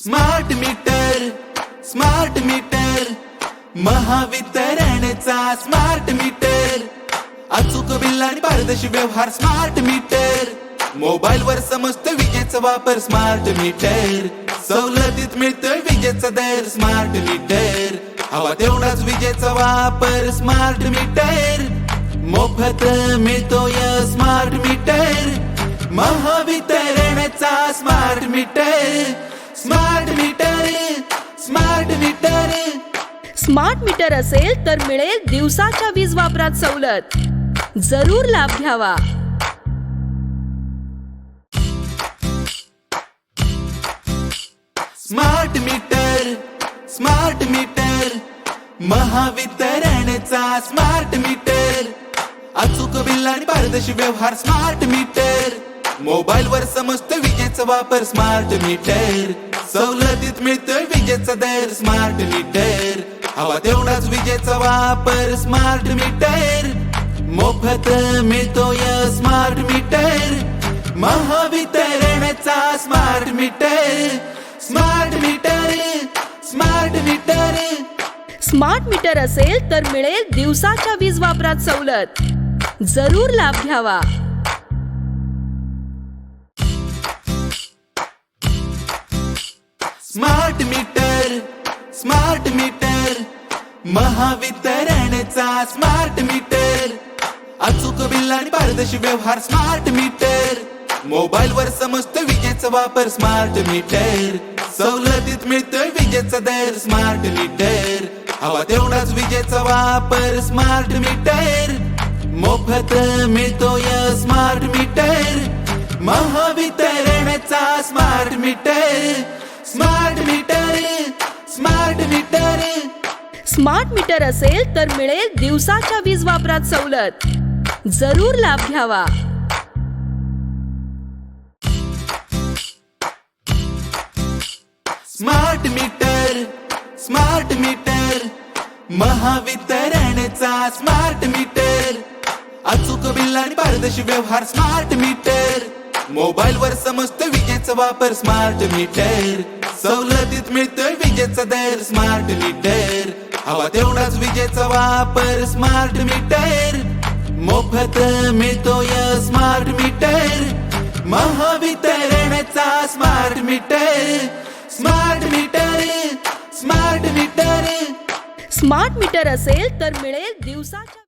Smart meter, smart meter, महावितरणचा smart meter, अचूक bill आणि पारदर्शी व्यवहार स्मार्ट मीटर, मोबाईल वर समजत विजेचा वापर स्मार्ट मीटर, सवलतीत मिळतोय विजेचा दर स्मार्ट मीटर, हवा तेवढाच विजेचा वापर स्मार्ट मीटर, मोफत मिळतोय स्मार्ट मीटर, महावितरणचा smart meter, smart meter, smart meter. Smart meter असेल तर मिळेल दिवसाच्या वीज वापरात सवलत. जरूर लाभ घ्यावा. स्मार्ट मीटर, स्मार्ट मीटर, महावितरणचा स्मार्ट मीटर, अचूक बिल आणि पारदर्शी व्यवहार स्मार्ट मीटर, मोबाईल वर समजत विजेचा वापर स्मार्ट मीटर, सवलतीत मिळतोय विजेचा दर स्मार्ट मीटर, हवा तेवढाच विजेचा वापर स्मार्ट मीटर, मोफत मिळतोय स्मार्ट मीटर, महावितरणचा smart meter, smart meter, smart meter. Smart meter असेल तर मिळेल दिवसाच्या वीज वापरात सवलत. जरूर लाभ घ्यावा. स्मार्ट मीटर, स्मार्ट मीटर, महावितरणचा स्मार्ट मीटर, अचूक बिल आणि पारदर्शी व्यवहार स्मार्ट मीटर, मोबाईल वर समजत विजेचा वापर स्मार्ट मीटर, सवलतीत मिळतोय विजेचा दर स्मार्ट मीटर, हवा तेवढाच विजेचा वापर स्मार्ट मीटर, मोफत मिळतोय स्मार्ट मीटर, महावितरणचा smart meter, smart meter, smart meter. Smart meter असेल तर मिळेल दिवसाच्या वीज वापरात सवलत. जरूर लाभ घ्यावा. स्मार्ट मीटर, स्मार्ट मीटर, महावितरणचा स्मार्ट मीटर, अचूक बिल आणि पारदर्शी व्यवहार स्मार्ट मीटर, मोबाईल वर समजत विजेचा वापर स्मार्ट मीटर, सवलतीत मिळतोय विजेचा दर स्मार्ट मीटर, हवा तेवढाच विजेचा वापर स्मार्ट मीटर, मोफत मिळतोय स्मार्ट मीटर, महावितरणचा smart meter, smart meter, smart meter. Smart meter असेल तर मिळेल दिवसाच्या